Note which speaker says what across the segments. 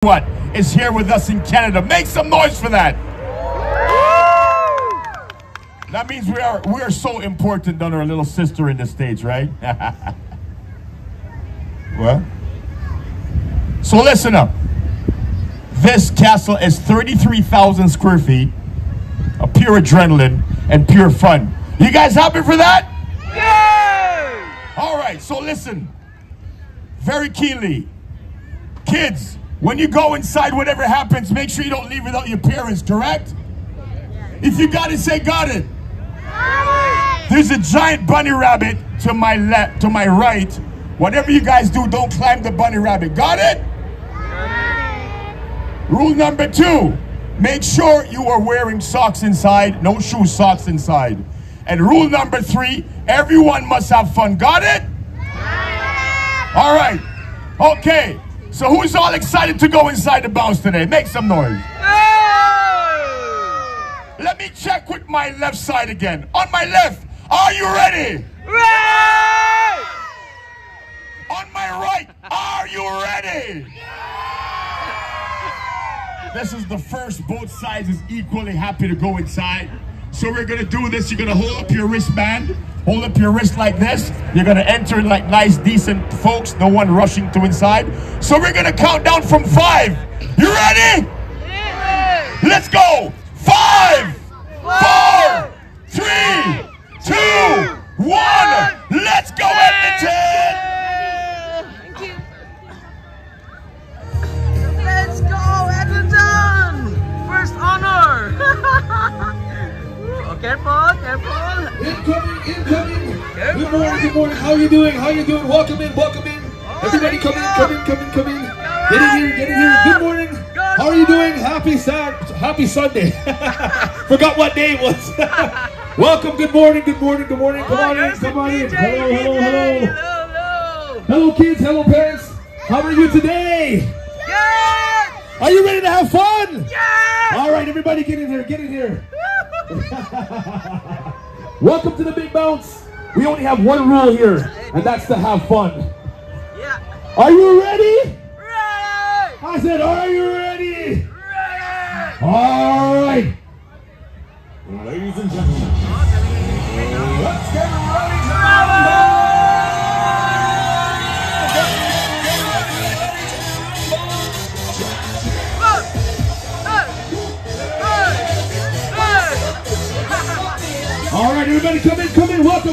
Speaker 1: What is here with us in Canada. Make some noise for that. That means we are so important on our little sister in the States, right? What? So listen up. This castle is 33,000 square feet of pure adrenaline and pure fun. You guys happy for that?
Speaker 2: Yeah!
Speaker 1: All right, so listen very keenly. Kids, when you go inside, whatever happens, make sure you don't leave without your parents, correct? If you got it, say got it. There's a giant bunny rabbit to my left, to my right. Whatever you guys do, don't climb the bunny rabbit. Got it? Rule number 2, make sure you are wearing socks inside, no shoe socks inside. And rule number 3, everyone must have fun. Got it? All right. Okay. So who's all excited to go inside the bounce today? Make some noise. Let me check with my left side again. On my left, are you ready?
Speaker 2: Right!
Speaker 1: On my right, are you ready? This is the first. Both sides is equally happy to go inside. So we're gonna do this. You're gonna hold up your wristband. Hold up your wrist like this. You're gonna enter like nice, decent folks. No one rushing to inside. So we're gonna count down from 5. You ready?
Speaker 2: Yeah!
Speaker 1: Let's go. 5, 4, 3, 2, 1. Let's go, Edmonton.
Speaker 2: Thank you. Let's go, Edmonton! First honor! Oh, careful, careful!
Speaker 3: Incoming! Good morning, How you doing? Welcome in. Everybody come in. Get in here. Good morning. How are you doing? Happy Sunday. Forgot what day it was. Welcome, good morning. Come on in. Hello. Hello kids, hello parents. How are you today?
Speaker 2: Good!
Speaker 3: Are you ready to have fun?
Speaker 2: Yeah!
Speaker 3: All right, everybody get in here. Welcome to the Big Bounce. We only have one rule here, and that's to have fun.
Speaker 2: Yeah!
Speaker 3: Are you ready?
Speaker 2: Right!
Speaker 3: I said, are you ready?
Speaker 2: Right!
Speaker 3: All right. Ladies and gentlemen, let's get ready to rumble! All right, everybody come in. Welcome.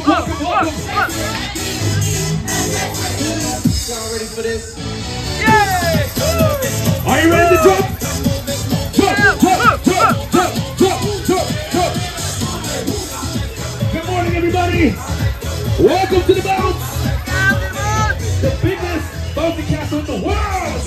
Speaker 2: Y'all
Speaker 3: ready for this?
Speaker 2: Yay!
Speaker 3: Are you ready to jump? Jump. Good morning, everybody. Welcome to the Bounce. The biggest bouncing castle in the world.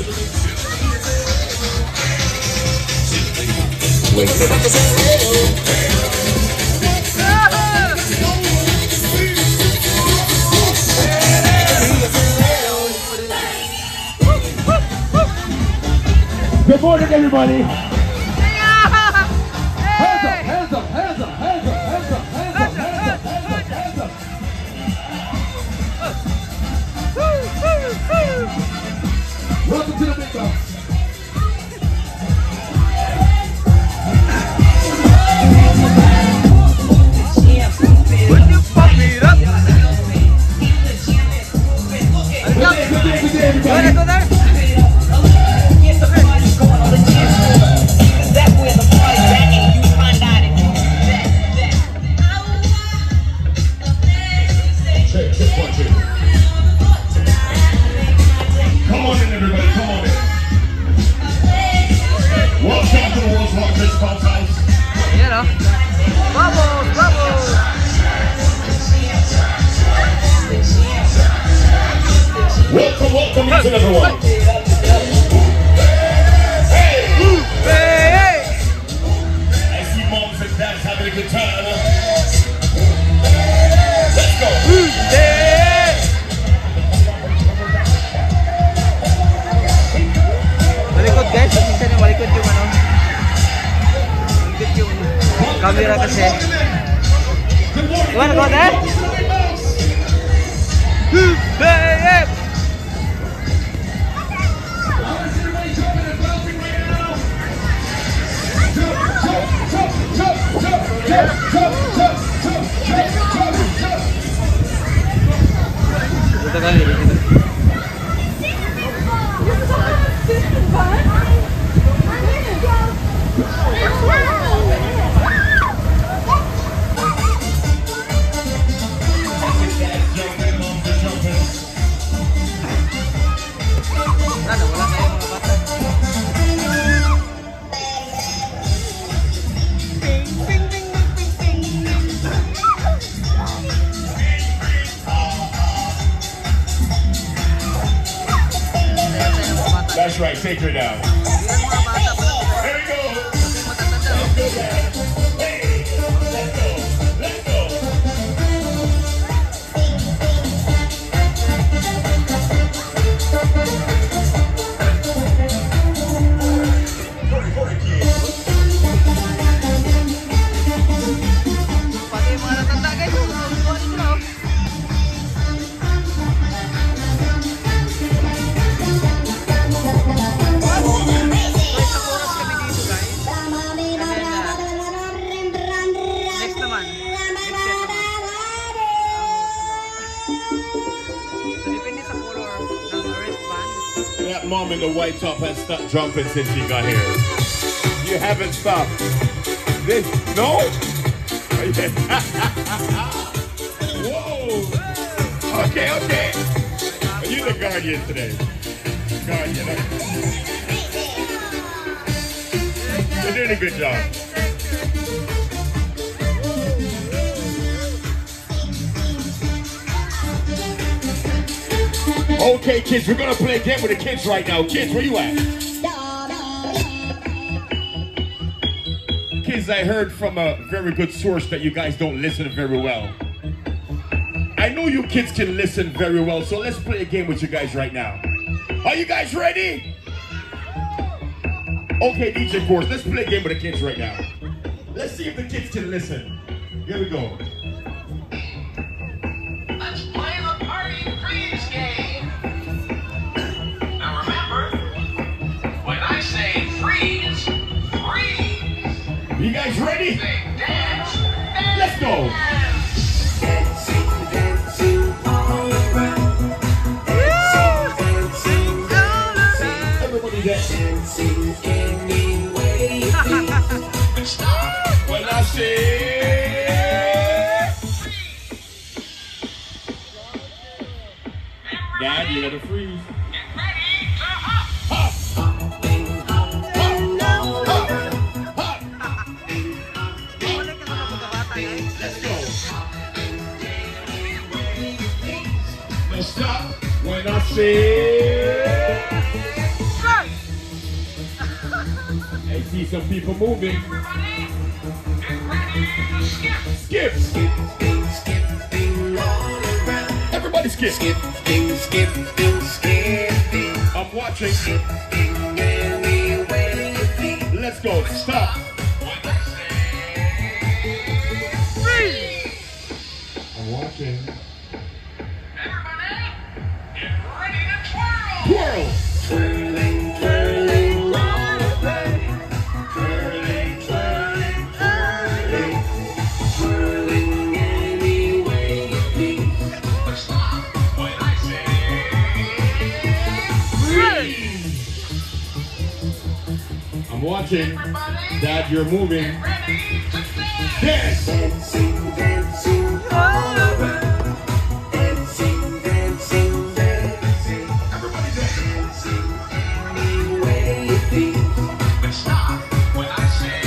Speaker 3: Good morning, everybody. Hands up. Welcome to the Big Bounce.
Speaker 2: Would you pop it up?
Speaker 3: Good day, everybody.
Speaker 2: Wanna go there?
Speaker 3: Come on in, everybody. Come on in. Welcome to the world's largest bounce house.
Speaker 2: You know. Bubbles!
Speaker 3: Welcome each and everyone.
Speaker 2: Hey!
Speaker 3: I see moms and dads having a good time. Let's go.
Speaker 2: Hey! Malikot guys, minsan yung malikot yung ano. Malikot yung camera kasi. You wanna go there? Hey!
Speaker 1: take her down.
Speaker 2: Yan mga bata pa lang.
Speaker 1: There we go.
Speaker 2: Kasi matatanda.
Speaker 1: Let's go, man. Hey, let's go. Let's go.
Speaker 2: Pati yung mga natanda guys. Susubukan nila. Isang oras kami dito guys. Next naman. Next set naman. So depende sa color ng wristband.
Speaker 1: That mom in the white top has stopped jumping since she got here. You haven't stopped. This, no? Whoa. Okay, okay. You're the guardian today. Guardian. You're doing a good job. Okay, kids, we're gonna play a game with the kids right now. Kids, where you at? Kids, I heard from a very good source that you guys don't listen very well. I know you kids can listen very well, so let's play a game with you guys right now. Are you guys ready? Okay, DJ Course, let's play a game with the kids right now. Let's see if the kids can listen. Here we go.
Speaker 4: Let's play the party freeze game. Now remember, when I say freeze, freeze.
Speaker 1: You guys ready?
Speaker 4: Say dance,
Speaker 1: Let's go.
Speaker 4: dancing, dancing all around. Dancing, dancing,
Speaker 1: Everybody dance.
Speaker 4: dancing any way you feel. Stop.
Speaker 1: When I say... Dad, you gotta freeze.
Speaker 4: Get ready to hop.
Speaker 1: Hop,
Speaker 4: Hopping, hopping all
Speaker 1: hop,
Speaker 4: around.
Speaker 1: hop.
Speaker 2: Balik ka sa mga bata guys.
Speaker 1: Let's go. Now stop when I say... I see some people moving.
Speaker 4: Get ready to skip.
Speaker 1: Skip.
Speaker 4: Skipping, skipping all around.
Speaker 1: Everybody skip.
Speaker 4: Skipping, skipping, skipping.
Speaker 1: I'm watching.
Speaker 4: Skipping any way you feel.
Speaker 1: Let's go. Stop.
Speaker 4: When I say
Speaker 1: I'm watching.
Speaker 4: everybody, get ready to twirl.
Speaker 1: Twirl.
Speaker 4: Twirling, twirling all around. Twirling, twirling, twirling. Twirling any way you please. But stop when I say
Speaker 1: I'm watching.
Speaker 4: everybody,
Speaker 1: Dad, you're moving.
Speaker 4: ready to dance.
Speaker 1: Dance.
Speaker 4: Dancing, dancing all around. Dancing, dancing, dancing.
Speaker 1: Everybody dance.
Speaker 4: Dancing any way you please. But stop when I say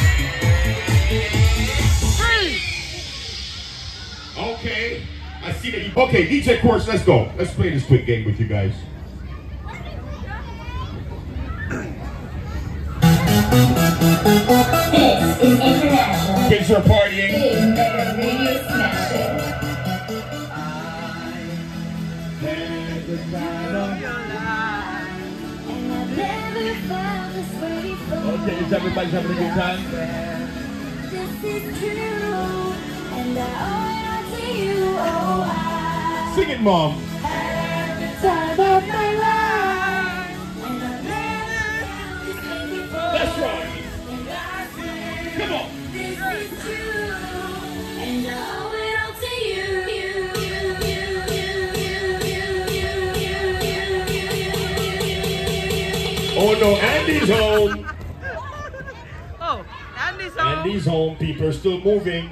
Speaker 1: Okay. I see that you... Okay, DJ Course, let's go. Let's play this quick game with you guys.
Speaker 5: This is International.
Speaker 1: Kids are partying.
Speaker 5: Big Better Radio Smasher. And I've never felt this way before.
Speaker 1: Okay, is everybody having a good time?
Speaker 5: This is true, and I owe it all to you. Oh, I
Speaker 1: Sing it, Mom.
Speaker 5: had the time of my life, and I've never felt this way before.
Speaker 1: That's right.
Speaker 5: And I swear
Speaker 1: Come on.
Speaker 5: this is true, and I owe it all to you.
Speaker 1: Oh no, Andy's home.
Speaker 2: Oh, Andy's home.
Speaker 1: Andy's home. People are still moving.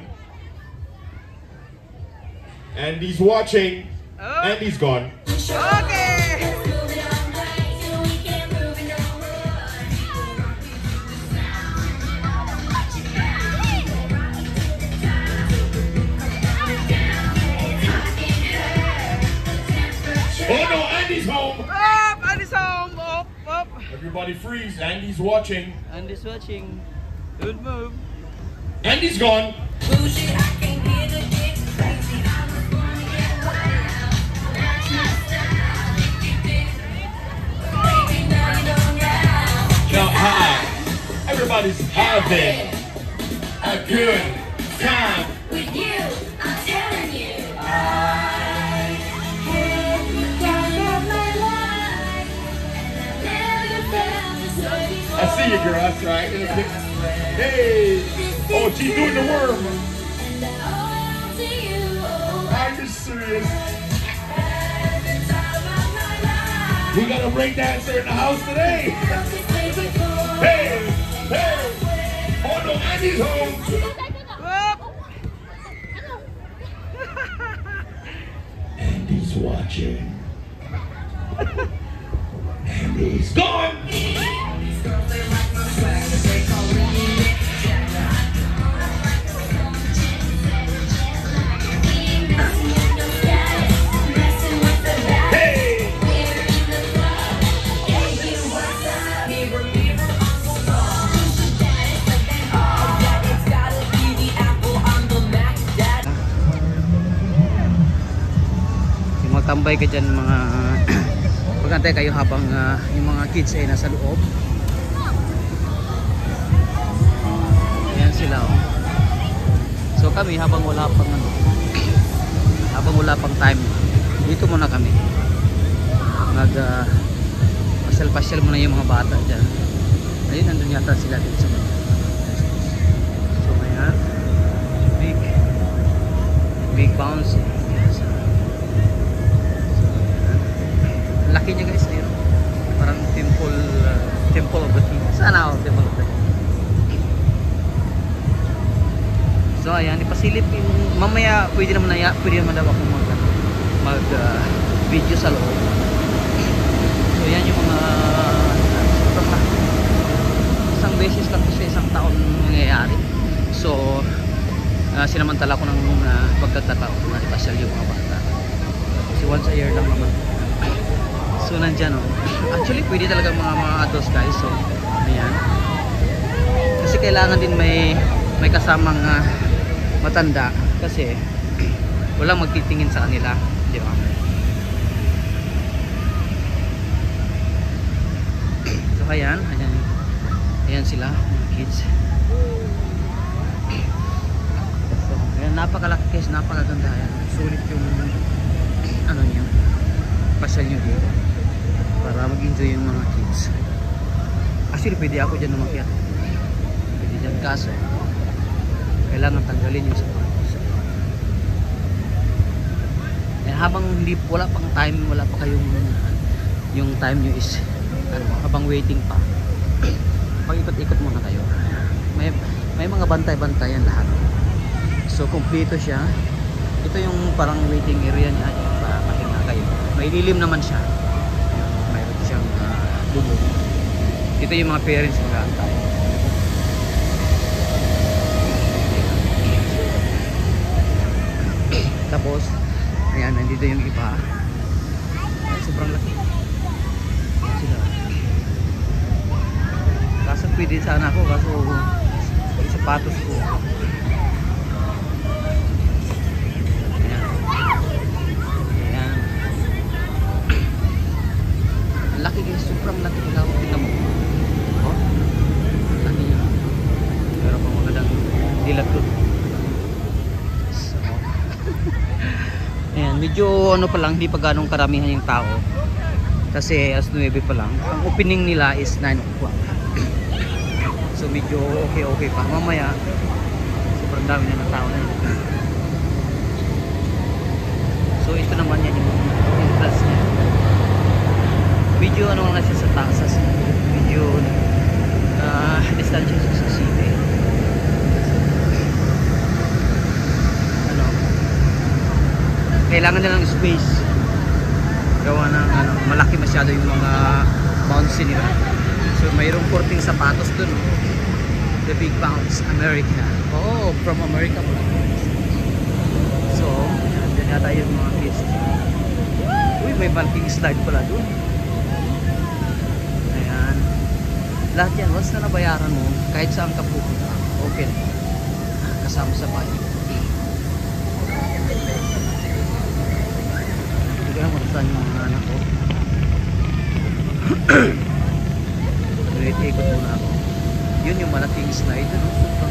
Speaker 1: Andy's watching.
Speaker 2: Oh.
Speaker 1: Andy's gone.
Speaker 2: Okay.
Speaker 1: Oh no, Andy's home.
Speaker 2: Up, Andy's home. Up, up.
Speaker 1: Everybody freeze. Andy's watching.
Speaker 2: Andy's watching. Good move.
Speaker 1: Andy's gone. Now, hi. Everybody's having a good time.
Speaker 5: With you, I'm telling you. I had the time of my life, and I never felt this way before.
Speaker 1: I see you, girl. That's right. Hey. Oh, she's doing the worm.
Speaker 5: And I owe to you.
Speaker 1: Are you serious?
Speaker 5: Had the time of my life.
Speaker 1: We got a break dancer in the house today.
Speaker 5: Felt this way before.
Speaker 1: Hey, hey. Oh no, Andy's home. Andy's watching. Andy's gone. Hey.
Speaker 2: Yung magtambay ka dyan mga pagantay kayo habang yung mga kids ay nasa loob. Ayan sila oh. So kami habang wala pang time, dito muna kami pasyal-pasyal muna yung mga bata dyan. Ayun, nandun yata sila dito sa mga. So ayan, big bounce. So, ayan. Laki niya guys, ayun. Parang temple of the king. Sana ako temple of the king. So ayan, ipasilip yung mamaya pwede naman daw ako mag video sa loob. So yan yung mga isang beses lang sa isang taon nangyayari. So sinamantala ko ng pagkakataon na ipasyal yung mga bata. Kasi once a year lang naman. So nandyan oh. Actually pwede talaga mga adults guys. So ayan. Kasi kailangan din may kasamang matanda kasi walang magtitingin sa kanila, di ba? So ayan sila mga kids. So ayan, napakalaki guys, napakaganda yan. Sulit yung ano niyo, pasyal nyo dito para mag-enjoy yung mga kids. Actually pwede ako dyan umakyat, pwede dyan, kaso kailangan tanggalin yung sapatos. Eh, habang wala pang time, wala pa kayong yung time nyo is habang waiting pa, pag-ikot-ikot muna kayo. May mga bantay-bantayan lahat. So kompleto siya. Ito yung parang waiting area niya para pahinga kayo. May lilim naman siya. Mayroon siyang bubong. Ito yung mga parents mag-aantay. Tapos ayan, nandito yung iba. Ay, sobrang laki. Ayan sila. Kaso pwede sana ako, kaso yung sapatos ko. Ayan. Ayan. Ang laki guys, sobrang laki. Tingnan mo. Oh, laki niya. Pero kung magandang dilag doon. Ayan, medyo ano pa lang, hindi pa ganong karamihan yung tao. Kasi as 9 pa lang. Ang opening nila is 9 o'clock. So medyo okay pa. Mamaya, sobrang dami na ng tao na yun. So ito naman yan yung entrance niya. Medyo ano lang siya sa taxas. Medyo distansya siya sa city. Kailangan nila ng space. Gawa ng malaki masyado yung mga bouncy nila. So mayroong korting sapatos dun. The Big Bounce America. Oh, from America pala. So, dyan yata yung mga kids. Uy, may malaking slide pala dun. Ayan. Lahat yan, once na nabayaran mo, kahit saan ka pupunta, open. Kasama sa bahay. Hindi ko na saan yung mga anak ko. Ikot muna ako. Yun yung malaking slide, ano?